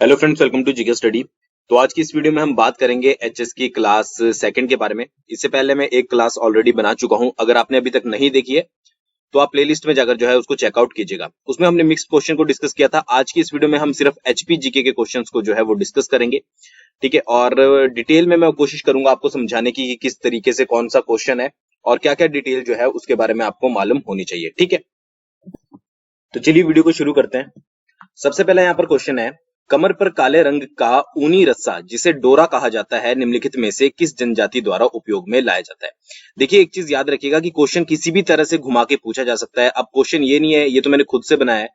Hello friends, welcome to GK study. तो आज की इस वीडियो में हम बात करेंगे एचएस की क्लास सेकंड के बारे में। इससे पहले मैं एक क्लास ऑलरेडी बना चुका हूं। अगर आपने अभी तक नहीं देखी है तो आप प्लेलिस्ट में जाकर जो है उसको चेकआउट कीजिएगा। उसमें हमने मिक्स क्वेश्चन को डिस्कस किया था। आज की इस वीडियो में हम सिर्फ एचपी जीके के क्वेश्चंस को जो है वो डिस्कस करेंगे, ठीक है। और डिटेल में मैं कोशिश करूंगा आपको समझाने की कि किस तरीके से कौन सा क्वेश्चन है और क्या क्या डिटेल जो है उसके बारे में आपको मालूम होनी चाहिए, ठीक है। तो चलिए वीडियो को शुरू करते हैं। सबसे पहले यहाँ पर क्वेश्चन है, कमर पर काले रंग का ऊनी रस्सा जिसे डोरा कहा जाता है निम्नलिखित में से किस जनजाति द्वारा उपयोग में लाया जाता है। देखिए, एक चीज याद रखिएगा कि क्वेश्चन किसी भी तरह से घुमा के पूछा जा सकता है। अब क्वेश्चन ये नहीं है, ये तो मैंने खुद से बनाया है,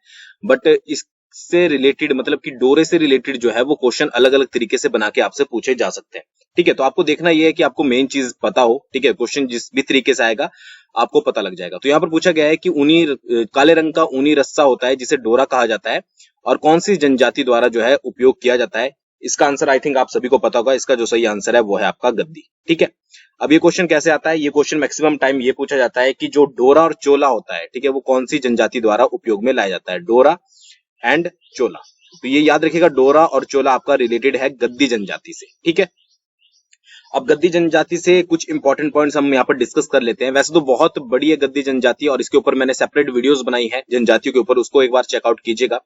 बट इससे रिलेटेड मतलब कि डोरे से रिलेटेड जो है वो क्वेश्चन अलग अलग तरीके से बना के आपसे पूछे जा सकते हैं, ठीक है। तो आपको देखना यह है कि आपको मेन चीज पता हो, ठीक है। क्वेश्चन जिस भी तरीके से आएगा आपको पता लग जाएगा। तो यहाँ पर पूछा गया है कि काले रंग का ऊनी रस्सा होता है जिसे डोरा कहा जाता है और कौन सी जनजाति द्वारा जो है उपयोग किया जाता है। इसका आंसर आई थिंक आप सभी को पता होगा। इसका जो सही आंसर है वो है आपका गद्दी, ठीक है। अब ये क्वेश्चन कैसे आता है, ये क्वेश्चन मैक्सिमम टाइम ये पूछा जाता है कि जो डोरा और चोला होता है, ठीक है, वो कौन सी जनजाति द्वारा उपयोग में लाया जाता है, डोरा एंड चोला। तो ये याद रखिएगा, डोरा और चोला आपका रिलेटेड है गद्दी जनजाति से, ठीक है। अब गद्दी जनजाति से कुछ इंपॉर्टेंट पॉइंट्स हम यहाँ पर डिस्कस कर लेते हैं। वैसे तो बहुत बड़ी है गद्दी जनजाति और इसके ऊपर मैंने सेपरेट वीडियोस बनाई है जनजातियों के ऊपर, उसको एक बार चेकआउट कीजिएगा।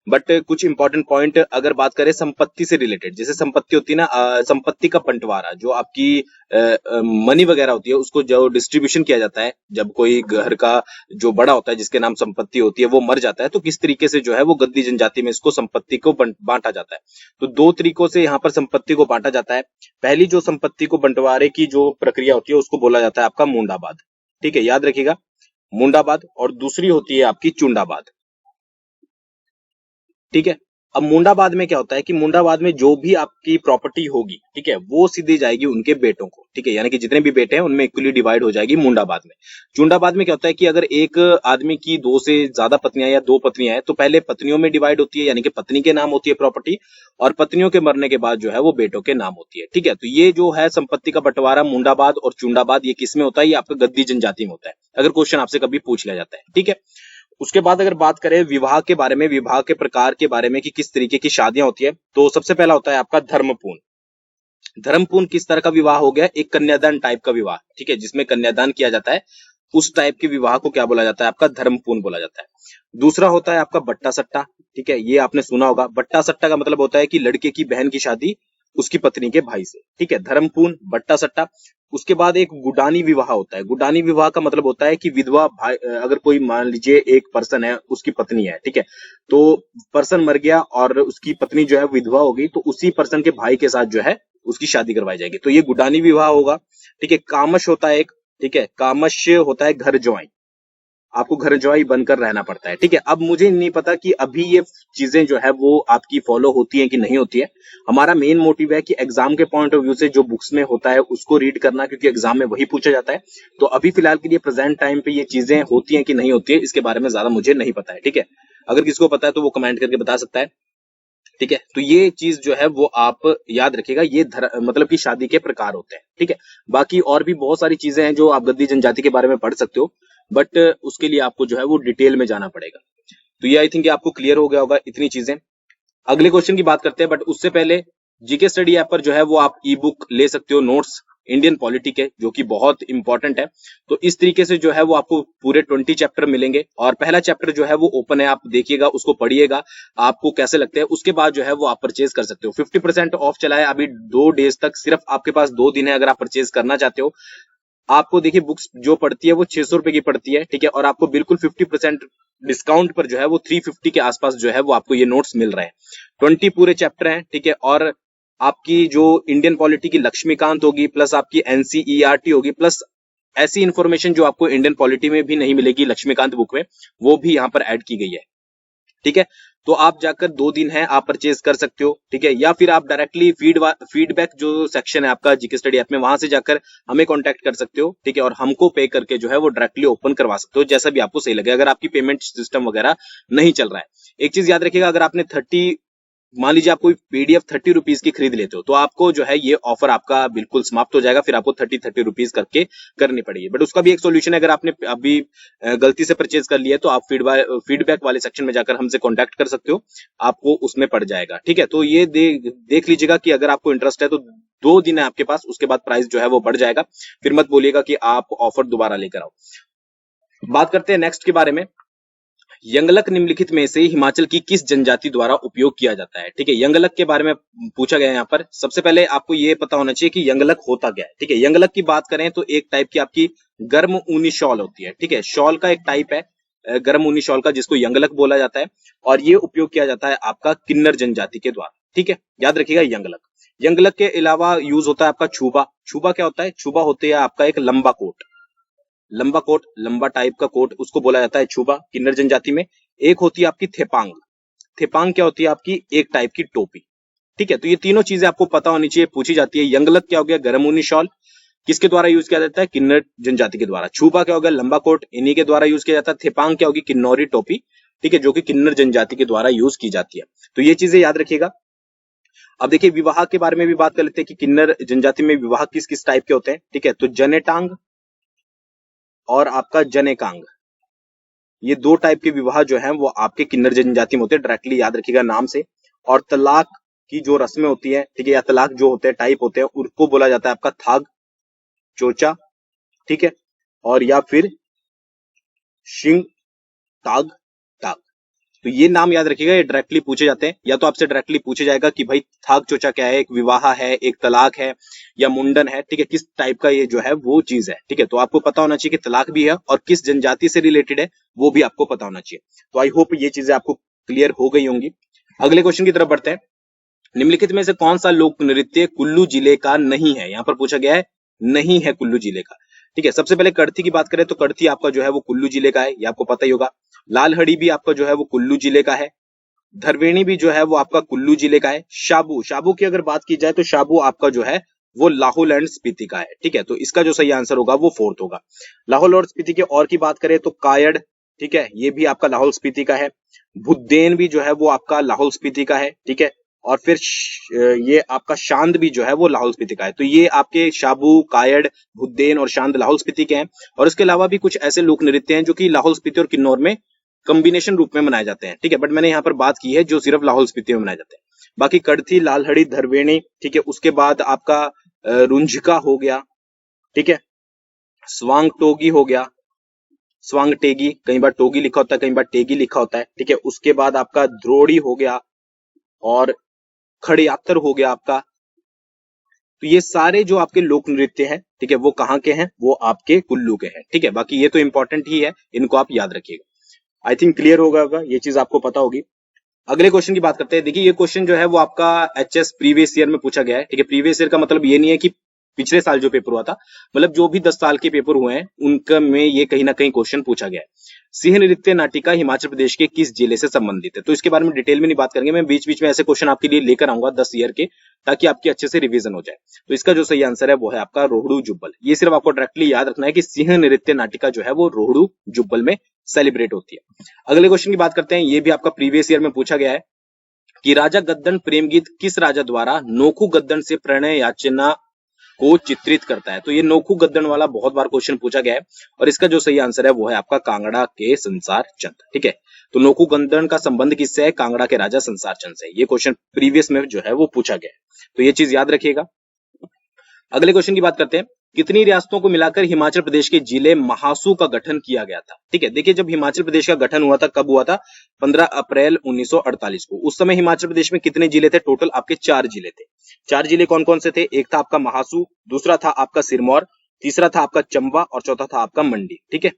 बट कुछ इंपॉर्टेंट पॉइंट अगर बात करें संपत्ति से रिलेटेड, जैसे संपत्ति होती है ना, संपत्ति का बंटवारा, जो आपकी मनी वगैरह होती है उसको जो डिस्ट्रीब्यूशन किया जाता है, जब कोई घर का जो बड़ा होता है जिसके नाम संपत्ति होती है वो मर जाता है, तो किस तरीके से जो है वो गद्दी जनजाति में इसको संपत्ति को बांटा जाता है। तो दो तरीकों से यहाँ पर संपत्ति को बांटा जाता है। पहली जो संपत्ति को बंटवारे की जो प्रक्रिया होती है उसको बोला जाता है आपका मुंडाबाद, ठीक है, याद रखिएगा, मुंडाबाद। और दूसरी होती है आपकी चुंडाबाद, ठीक है। अब मुंडाबाद में क्या होता है कि मुंडाबाद में जो भी आपकी प्रॉपर्टी होगी, ठीक है, वो सीधी जाएगी उनके बेटों को, ठीक है, यानी कि जितने भी बेटे हैं उनमें इक्वली डिवाइड हो जाएगी मुंडाबाद में। चुंडाबाद में क्या होता है कि अगर एक आदमी की दो से ज्यादा पत्नियां या दो पत्नियां हैं तो पहले पत्नियों में डिवाइड होती है, यानी कि पत्नी के नाम होती है प्रॉपर्टी, और पत्नियों के मरने के बाद जो है वो बेटों के नाम होती है, ठीक है। तो ये जो है संपत्ति का बंटवारा मुंडाबाद और चुंडाबाद, ये किस में होता है, ये आपका गद्दी जनजाति में होता है, अगर क्वेश्चन आपसे कभी पूछ लिया जाता है, ठीक है। उसके बाद अगर बात करें विवाह के बारे में, विवाह के प्रकार के बारे में कि किस तरीके की शादियां होती है, तो सबसे पहला होता है आपका धर्मपूर्ण। धर्मपूर्ण किस तरह का विवाह हो गया, एक कन्यादान टाइप का विवाह, ठीक है, जिसमें कन्यादान किया जाता है, उस टाइप के विवाह को क्या बोला जाता है, आपका धर्मपूर्ण बोला जाता है। दूसरा होता है आपका बट्टा सट्टा, ठीक है, ये आपने सुना होगा। बट्टा सट्टा का मतलब होता है कि लड़के की बहन की शादी उसकी पत्नी के भाई से, ठीक है, धर्मपूर्ण बट्टा सट्टा। उसके बाद एक गुडानी विवाह होता है। गुडानी विवाह का मतलब होता है कि विधवा भाई, अगर कोई मान लीजिए एक पर्सन है, उसकी पत्नी है, ठीक है, तो पर्सन मर गया और उसकी पत्नी जो है विधवा हो गई, तो उसी पर्सन के भाई के साथ जो है उसकी शादी करवाई जाएगी, तो ये गुडानी विवाह होगा, ठीक है। कामश होता है एक, ठीक है, कामश होता है घर ज्वाई, आपको घर ज्वाई बनकर रहना पड़ता है, ठीक है। अब मुझे नहीं पता कि अभी ये चीजें जो है वो आपकी फॉलो होती हैं कि नहीं होती है। हमारा मेन मोटिव है कि एग्जाम के पॉइंट ऑफ व्यू से जो बुक्स में होता है उसको रीड करना, क्योंकि एग्जाम में वही पूछा जाता है। तो अभी फिलहाल के लिए प्रेजेंट टाइम पे ये चीजें होती हैं कि नहीं होती है, इसके बारे में ज्यादा मुझे नहीं पता है, ठीक है। अगर किसको पता है तो वो कमेंट करके बता सकता है, ठीक है। तो ये चीज जो है वो आप याद रखिएगा, ये मतलब कि शादी के प्रकार होते हैं, ठीक है। बाकी और भी बहुत सारी चीजें हैं जो आप गद्दी जनजाति के बारे में पढ़ सकते हो, बट उसके लिए आपको जो है वो डिटेल में जाना पड़ेगा। तो ये आई थिंक आपको क्लियर हो गया होगा इतनी चीजें। अगले क्वेश्चन की बात करते हैं, बट उससे पहले जीके स्टडी ऐप पर जो है वो आप ई बुक ले सकते हो, नोट्स इंडियन पॉलिटी के, जो कि बहुत इंपॉर्टेंट है। तो इस तरीके से जो है वो आपको पूरे 20 चैप्टर मिलेंगे और पहला चैप्टर जो है वो ओपन है, आप देखिएगा, उसको पढ़िएगा, आपको कैसे लगते हैं, उसके बाद जो है वो आप परचेज कर सकते हो। 50% ऑफ चला है अभी 2 डेज तक, सिर्फ आपके पास 2 दिन है अगर आप परचेज करना चाहते हो। आपको देखिए बुक्स जो पड़ती है वो 600 रुपए की पड़ती है, ठीक है, और आपको बिल्कुल 50% डिस्काउंट पर जो है वो 350 के आसपास जो है वो आपको ये नोट्स मिल रहे हैं। 20 पूरे चैप्टर हैं, ठीक है, और आपकी जो इंडियन पॉलिटी की लक्ष्मीकांत होगी, प्लस आपकी एनसीईआरटी होगी, प्लस ऐसी इंफॉर्मेशन जो आपको इंडियन पॉलिटी में भी नहीं मिलेगी लक्ष्मीकांत बुक में, वो भी यहाँ पर ऐड की गई है, ठीक है। तो आप जाकर 2 दिन है आप परचेज कर सकते हो, ठीक है, या फिर आप डायरेक्टली फीडबैक जो सेक्शन है आपका जीके स्टडी ऐप में, वहां से जाकर हमें कांटेक्ट कर सकते हो, ठीक है, और हमको पे करके जो है वो डायरेक्टली ओपन करवा सकते हो, जैसा भी आपको सही लगे, अगर आपकी पेमेंट सिस्टम वगैरह नहीं चल रहा है। एक चीज याद रखिएगा, अगर आपने 30 मान लीजिए आप कोई पीडीएफ 30 रुपीज की खरीद लेते हो तो आपको जो है ये ऑफर आपका बिल्कुल समाप्त हो जाएगा, फिर आपको 30 रुपीज करके करनी पड़ेगी। बट उसका भी एक सोल्यूशन है, अगर आपने अभी गलती से परचेज कर लिया है तो आप फीडबैक वाले सेक्शन में जाकर हमसे कॉन्टैक्ट कर सकते हो, आपको उसमें पड़ जाएगा। ठीक है, तो ये देख लीजिएगा कि अगर आपको इंटरेस्ट है तो 2 दिन है आपके पास, उसके बाद प्राइस जो है वो बढ़ जाएगा, फिर मत बोलिएगा कि आप ऑफर दोबारा लेकर आओ। बात करते हैं नेक्स्ट के बारे में। यंगलक निम्नलिखित में से हिमाचल की किस जनजाति द्वारा उपयोग किया जाता है? ठीक है, यंगलक के बारे में पूछा गया है यहाँ पर। सबसे पहले आपको ये पता होना चाहिए कि यंगलक होता क्या है। ठीक है, यंगलक की बात करें तो एक टाइप की आपकी गर्म ऊनी शॉल होती है। ठीक है, शॉल का एक टाइप है गर्म ऊनी शॉल का, जिसको यंगलक बोला जाता है, और ये उपयोग किया जाता है आपका किन्नर जनजाति के द्वारा। ठीक है, याद रखिएगा यंगलक। यंगलक के अलावा यूज होता है आपका छुबा। छुबा क्या होता है? छुबा होते हैं आपका एक लंबा कोट, लंबा कोट, लंबा टाइप का कोट, उसको बोला जाता है छुबा किन्नर जनजाति में। एक होती है आपकी थेपांग। थेपांग क्या होती है? आपकी एक टाइप की टोपी। ठीक है, तो ये तीनों चीजें आपको पता होनी चाहिए, पूछी जाती है। यंगलक क्या हो गया? गर्म ऊनी शॉल, किसके द्वारा यूज किया जाता है? किन्नर जनजाति के द्वारा। छुबा क्या हो गया? लंबा कोट, इन्हीं के द्वारा यूज किया जाता है। थेपांग क्या होगी? किन्नौरी टोपी। ठीक है, जो कि किन्नर जनजाति के द्वारा यूज की जाती है। तो ये चीजें याद रखिएगा। अब देखिए विवाह के बारे में भी बात कर लेते हैं कि किन्नर जनजाति में विवाह किस किस टाइप के होते हैं। ठीक है, तो जनेटांग और आपका जनेकांग, ये 2 टाइप के विवाह जो हैं वो आपके किन्नर जनजाति में होते हैं, डायरेक्टली याद रखिएगा नाम से। और तलाक की जो रस्में होती हैं, ठीक है, या तलाक जो होते हैं टाइप होते हैं, उनको बोला जाता है आपका थाग चोचा। ठीक है, और या फिर शिंग ताग ताग। तो ये नाम याद रखिएगा, ये डायरेक्टली पूछे जाते हैं। या तो आपसे डायरेक्टली पूछे जाएगा कि भाई थाग चोचा क्या है, एक विवाह है, एक तलाक है, या मुंडन है। ठीक है, किस टाइप का ये जो है वो चीज है। ठीक है, तो आपको पता होना चाहिए कि तलाक भी है और किस जनजाति से रिलेटेड है वो भी आपको पता होना चाहिए। तो आई होप ये चीजें आपको क्लियर हो गई होंगी। अगले क्वेश्चन की तरफ बढ़ते हैं। निम्नलिखित में से कौन सा लोक नृत्य कुल्लू जिले का नहीं है? यहां पर पूछा गया है नहीं है कुल्लू जिले का। ठीक है, सबसे पहले कड़थी की बात करें तो कड़थी आपका जो है वो कुल्लू जिले का है, ये आपको पता ही होगा। लालहड़ी भी आपका जो है वो कुल्लू जिले का है। धरवेणी भी जो है वो आपका कुल्लू जिले का है। शाबू, शाबू की अगर बात की जाए तो शाबू आपका जो है वो लाहौल एंड स्पीति का है। ठीक है, तो इसका जो सही आंसर होगा वो 4th होगा। लाहौल और स्पीति के और की बात करें तो कायड़, ठीक है, ये भी आपका लाहौल स्पीति का है। बुद्देन भी जो है वो आपका लाहौल स्पीति का है। ठीक है, और फिर ये आपका शांद भी जो है वो लाहौल स्पीति का है। तो ये आपके शाबू, कायड़, बुद्देन और शांद लाहौल स्पीति के हैं। और इसके अलावा भी कुछ ऐसे लोक नृत्य हैं जो कि लाहौल स्पीति और किन्नौर में कॉम्बिनेशन रूप में मनाए जाते हैं। ठीक है, बट मैंने यहाँ पर बात की है जो सिर्फ लाहौल स्पीति में मनाए जाते हैं। बाकी कड़थी, लालहड़ी, धरवेणी, ठीक है, उसके बाद आपका रुंझका हो गया। ठीक है, स्वांग टोगी हो गया, स्वांग टेगी, कई बार टोगी लिखा होता है, कई बार टेगी लिखा होता है। ठीक है, उसके बाद आपका द्रोड़ी हो गया और खड़ियातर हो गया आपका। तो ये सारे जो आपके लोक नृत्य हैं, ठीक है, वो कहाँ के हैं? वो आपके कुल्लू के हैं। ठीक है, बाकी ये तो इंपॉर्टेंट ही है, इनको आप याद रखिएगा। आई थिंक क्लियर होगा, ये चीज आपको पता होगी। अगले क्वेश्चन की बात करते हैं। देखिए ये क्वेश्चन जो है वो आपका एचएस प्रीवियस ईयर में पूछा गया है। ठीक है, प्रीवियस ईयर का मतलब ये नहीं है कि पिछले साल जो पेपर हुआ था, मतलब जो भी 10 साल के पेपर हुए हैं उनका में ये कहीं ना कहीं क्वेश्चन पूछा गया है। सिंह नृत्य नाटिका हिमाचल प्रदेश के किस जिले से संबंधित है? तो इसके बारे में डिटेल में नहीं बात करेंगे, मैं बीच बीच में ऐसे क्वेश्चन आपके लिए लेकर आऊंगा 10 ईयर के, ताकि आपकी अच्छे से रिवीजन हो जाए। तो इसका जो सही आंसर है वो है आपका रोहड़ू जुब्बल। ये सिर्फ आपको डायरेक्टली याद रखना है कि सिंह नृत्य नाटिका जो है वो रोहड़ू जुब्बल में सेलिब्रेट होती है। अगले क्वेश्चन की बात करते हैं। ये भी आपका प्रीवियस ईयर में पूछा गया है कि राजा गद्दन प्रेम गीत किस राजा द्वारा नोखू गद्दन से प्रणय याचना को चित्रित करता है? तो ये नोखू गद्दन वाला बहुत बार क्वेश्चन पूछा गया है और इसका जो सही आंसर है वो है आपका कांगड़ा के संसार चंद। ठीक है, तो नोखू गद्दन का संबंध किससे है? कांगड़ा के राजा संसार चंद से। ये क्वेश्चन प्रीवियस में जो है वो पूछा गया है, तो ये चीज याद रखिएगा। अगले क्वेश्चन की बात करते हैं। कितनी रियासतों को मिलाकर हिमाचल प्रदेश के जिले महासू का गठन किया गया था? ठीक है, देखिए जब हिमाचल प्रदेश का गठन हुआ था, कब हुआ था? 15 अप्रैल 1948 को। उस समय हिमाचल प्रदेश में कितने जिले थे? टोटल आपके 4 जिले थे। 4 जिले कौन कौन से थे? एक था आपका महासू, दूसरा था आपका सिरमौर, तीसरा था आपका चंबा और चौथा था आपका मंडी। ठीक है,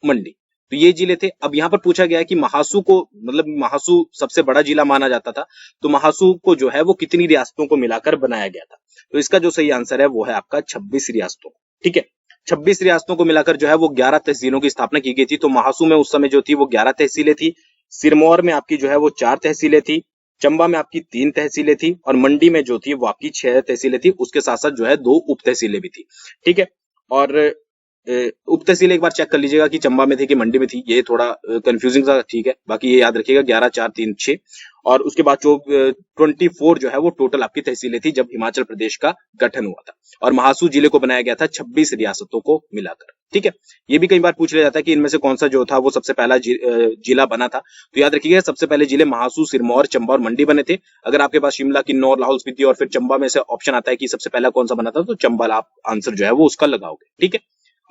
मंडी। तो ये जिले थे। अब यहाँ पर पूछा गया है कि महासू को, मतलब महासू सबसे बड़ा जिला माना जाता था, तो महासू को जो है वो कितनी रियासतों को मिलाकर बनाया गया था? तो इसका जो सही आंसर है वो है आपका 26 रियासतों। ठीक है, 26 रियासतों को मिलाकर जो है वो 11 तहसीलों की स्थापना की गई थी। तो महासू में उस समय जो थी वो 11 तहसीलें थी, सिरमौर में आपकी जो है वो 4 तहसीलें थी, चंबा में आपकी 3 तहसीलें थी और मंडी में जो थी वो आपकी 6 तहसीलें थी। उसके साथ साथ जो है 2 उप तहसीलें भी थी। ठीक है, और उप तहसील एक बार चेक कर लीजिएगा कि चंबा में थी कि मंडी में थी, ये थोड़ा कंफ्यूजिंग सा। ठीक है, बाकी ये याद रखिएगा 11, 4, 3, 6। और उसके बाद 24 जो है वो टोटल आपकी तहसीलें थी जब हिमाचल प्रदेश का गठन हुआ था। और महासू जिले को बनाया गया था 26 रियासतों को मिलाकर। ठीक है, ये भी कई बार पूछ लिया जाता है कि इनमें से कौन सा जो था वो सबसे पहला जिला बना था। तो याद रखिएगा सबसे पहले जिले महासू, सिरमौर, चंबा और मंडी बने थे। अगर आपके पास शिमला, किन्नौर, लाहौल स्पीति और फिर चंबा में से ऑप्शन आता है कि सबसे पहला कौन सा बना था, तो चंबा आप आंसर जो है वो उसका लगाओगे। ठीक है,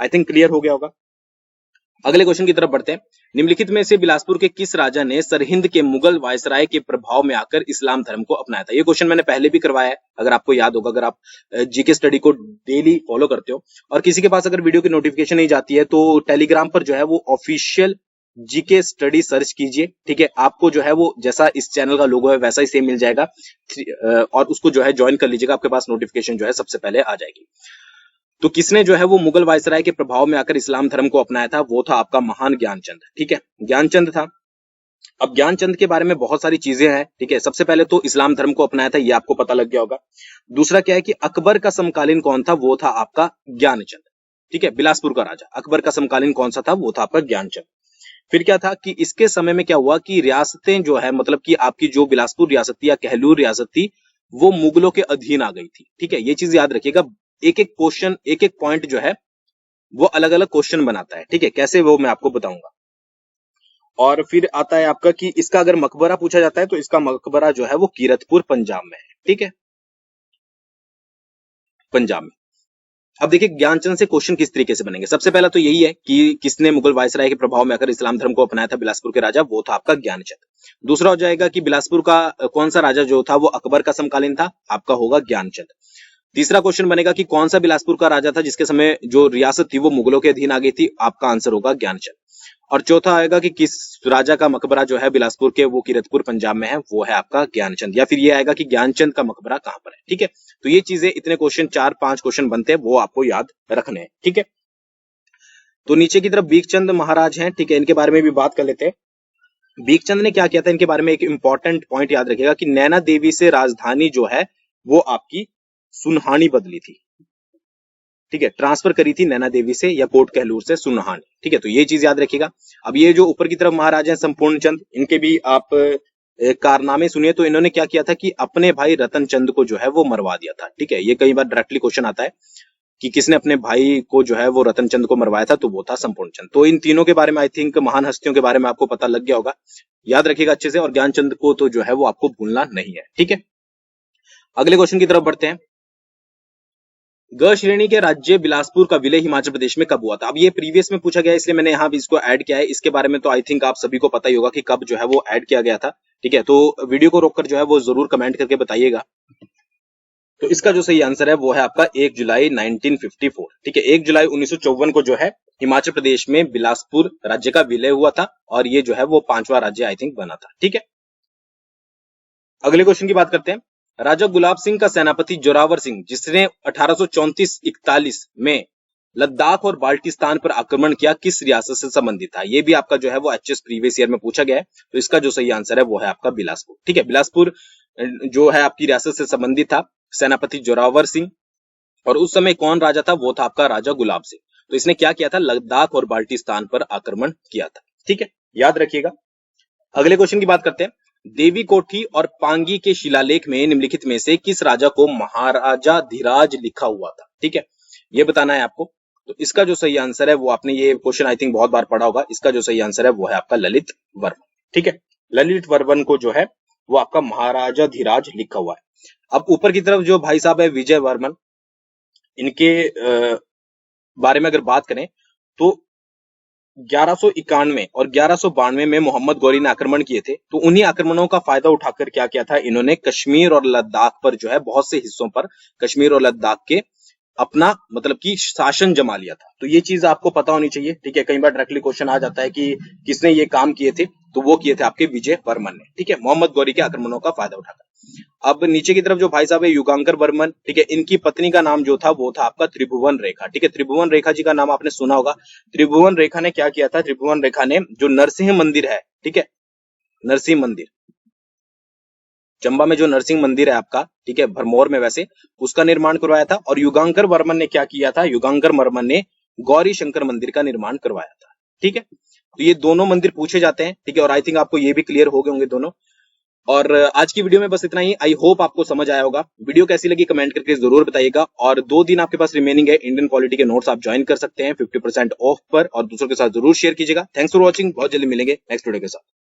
आई थिंक क्लियर हो गया होगा। अगले क्वेश्चन की तरफ बढ़ते हैं। निम्नलिखित में से बिलासपुर के किस राजा ने सरहिंद के मुगल वायसराय के प्रभाव में आकर इस्लाम धर्म को अपनाया था? ये क्वेश्चन मैंने पहले भी करवाया है, अगर आपको याद होगा, अगर आप जीके स्टडी को डेली फॉलो करते हो। और किसी के पास अगर वीडियो की नोटिफिकेशन नहीं जाती है तो टेलीग्राम पर जो है वो ऑफिशियल जीके स्टडी सर्च कीजिए। ठीक है, आपको जो है वो जैसा इस चैनल का लोगो है वैसा ही सेम मिल जाएगा, और उसको जो है ज्वाइन कर लीजिएगा, आपके पास नोटिफिकेशन जो है सबसे पहले आ जाएगी। तो किसने जो है वो मुगल वायसराय के प्रभाव में आकर इस्लाम धर्म को अपनाया था? वो था आपका महान ज्ञानचंद। ठीक है, ज्ञानचंद था। अब ज्ञानचंद के बारे में बहुत सारी चीजें हैं। ठीक है, सबसे पहले तो इस्लाम धर्म को अपनाया था, ये आपको पता लग गया होगा। दूसरा क्या है कि अकबर का समकालीन कौन था? वो था आपका ज्ञानचंद। ठीक है, बिलासपुर का राजा अकबर का समकालीन कौन सा था? वो था आपका ज्ञानचंद। फिर क्या था कि इसके समय में क्या हुआ कि रियासतें जो है, मतलब कि आपकी जो बिलासपुर रियासत थी या कहलूर रियासत थी, वो मुगलों के अधीन आ गई थी। ठीक है, ये चीज याद रखिएगा। एक एक क्वेश्चन, एक एक पॉइंट जो है वो अलग अलग क्वेश्चन बनाता है। ठीक है, कैसे वो मैं आपको बताऊंगा। और फिर आता है आपका कि इसका अगर मकबरा पूछा जाता है तो इसका मकबरा जो है वो कीरतपुर पंजाब में है। ठीक है, पंजाब में। अब देखिए ज्ञानचंद से क्वेश्चन किस तरीके से बनेंगे। सबसे पहला तो यही है कि किसने मुगल वायसराय के प्रभाव में आकर इस्लाम धर्म को अपनाया था बिलासपुर के राजा? वो था आपका ज्ञानचंद। दूसरा हो जाएगा कि बिलासपुर का कौन सा राजा जो था वो अकबर का समकालीन था? आपका होगा ज्ञानचंद। तीसरा क्वेश्चन बनेगा कि कौन सा बिलासपुर का राजा था जिसके समय जो रियासत थी वो मुगलों के अधीन आ गई थी? आपका आंसर होगा ज्ञानचंद। और चौथा आएगा कि किस राजा का मकबरा जो है बिलासपुर के वो कीरतपुर पंजाब में है? वो है आपका ज्ञानचंद। या फिर ये आएगा कि ज्ञानचंद का मकबरा कहां पर है? ठीक है, तो ये चीजें, इतने क्वेश्चन 4-5 क्वेश्चन बनते हैं, वो आपको याद रखने हैं। ठीक है, तो नीचे की तरफ बीकचंद महाराज हैं। ठीक है, इनके बारे में भी बात कर लेते हैं। बीकचंद ने क्या किया था, इनके बारे में एक इंपॉर्टेंट पॉइंट याद रखिएगा कि नैना देवी से राजधानी जो है वो आपकी सुनहानी बदली थी। ठीक है, ट्रांसफर करी थी नैना देवी से या कोट कहलूर से सुनहानी। ठीक है, तो ये चीज याद रखिएगा। अब ये जो ऊपर की तरफ महाराजा हैं संपूर्ण चंद, इनके भी आप कारनामे सुनिए। तो इन्होंने क्या किया था कि अपने भाई रतन चंद को जो है वो मरवा दिया था। ठीक है, ये कई बार डायरेक्टली क्वेश्चन आता है कि किसने अपने भाई को जो है वो रतन चंद को मरवाया था, तो वो था संपूर्ण चंद। तो इन तीनों के बारे में आई थिंक, महान हस्तियों के बारे में आपको पता लग गया होगा, याद रखिएगा अच्छे से। और ज्ञानचंद को तो जो है वो आपको भूलना नहीं है। ठीक है, अगले क्वेश्चन की तरफ बढ़ते हैं। ग श्रेणी के राज्य बिलासपुर का विलय हिमाचल प्रदेश में कब हुआ था? अब ये प्रीवियस में पूछा गया है, इसलिए मैंने यहाँ भी इसको ऐड किया है। इसके बारे में तो आई थिंक आप सभी को पता ही होगा कि कब जो है वो ऐड किया गया था। ठीक है, तो वीडियो को रोककर जो है वो जरूर कमेंट करके बताइएगा। तो इसका जो सही आंसर है वो है आपका 1 जुलाई 1954। ठीक है, 1 जुलाई 1954 को जो है हिमाचल प्रदेश में बिलासपुर राज्य का विलय हुआ था, और ये जो है वो 5वां राज्य आई थिंक बना था। ठीक है, अगले क्वेश्चन की बात करते हैं। राजा गुलाब सिंह का सेनापति जोरावर सिंह, जिसने 1834-41 में लद्दाख और बाल्टिस्तान पर आक्रमण किया, किस रियासत से संबंधित था? ये भी आपका जो है वो एचएस प्रीवियस ईयर में पूछा गया है। तो इसका जो सही आंसर है वो है आपका बिलासपुर। ठीक है, बिलासपुर जो है आपकी रियासत से संबंधित था, सेनापति जोरावर सिंह। और उस समय कौन राजा था? वो था आपका राजा गुलाब सिंह। तो इसने क्या किया था? लद्दाख और बाल्टिस्तान पर आक्रमण किया था। ठीक है, याद रखिएगा। अगले क्वेश्चन की बात करते हैं। देवी कोठी और पांगी के शिलालेख में निम्नलिखित में से किस राजा को महाराजा धीराज लिखा हुआ था? ठीक है, ये बताना है आपको। तो इसका जो सही आंसर है वो, आपने ये क्वेश्चन आई थिंक बहुत बार पढ़ा होगा, इसका जो सही आंसर है वो है आपका ललित वर्मन। ठीक है, ललित वर्मन को जो है वो आपका महाराजा धीराज लिखा हुआ है। अब ऊपर की तरफ जो भाई साहब है विजय वर्मन, इनके बारे में अगर बात करें तो 1191 और 1192 में मोहम्मद गौरी ने आक्रमण किए थे। तो उन्हीं आक्रमणों का फायदा उठाकर क्या किया था इन्होंने? कश्मीर और लद्दाख पर जो है, बहुत से हिस्सों पर कश्मीर और लद्दाख के अपना मतलब कि शासन जमा लिया था। तो ये चीज आपको पता होनी चाहिए। ठीक है, कई बार डायरेक्टली क्वेश्चन आ जाता है कि किसने ये काम किए थे, तो वो किए थे आपके विजय वर्मन ने। ठीक है, मोहम्मद गौरी के आक्रमणों का फायदा उठाकर। अब नीचे की तरफ जो भाई साहब है युगांकर वर्मन, ठीक है, इनकी पत्नी का नाम जो था वो था आपका त्रिभुवन रेखा। ठीक है, त्रिभुवन रेखा जी का नाम आपने सुना होगा। त्रिभुवन रेखा ने क्या किया था? त्रिभुवन रेखा ने जो नरसिंह मंदिर है, ठीक है, नरसिंह मंदिर चंबा में जो नरसिंह मंदिर है आपका, ठीक है, भरमौर में वैसे, उसका निर्माण करवाया था। और युगांकर वर्मन ने क्या किया था? युगांकर वर्मन ने गौरी शंकर मंदिर का निर्माण करवाया था। ठीक है, तो ये दोनों मंदिर पूछे जाते हैं। ठीक है, और आई थिंक आपको ये भी क्लियर हो गए होंगे दोनों। और आज की वीडियो में बस इतना ही। आई होप आपको समझ आया होगा। वीडियो कैसी लगी कमेंट करके जरूर बताइएगा। और 2 दिन आपके पास रिमेनिंग है, इंडियन पॉलिटी के नोट्स आप ज्वाइन कर सकते हैं 50% ऑफ पर, और दूसरों के साथ जरूर शेयर कीजिएगा। Thanks for watching. बहुत जल्दी मिलेंगे नेक्स्ट वीडियो के साथ।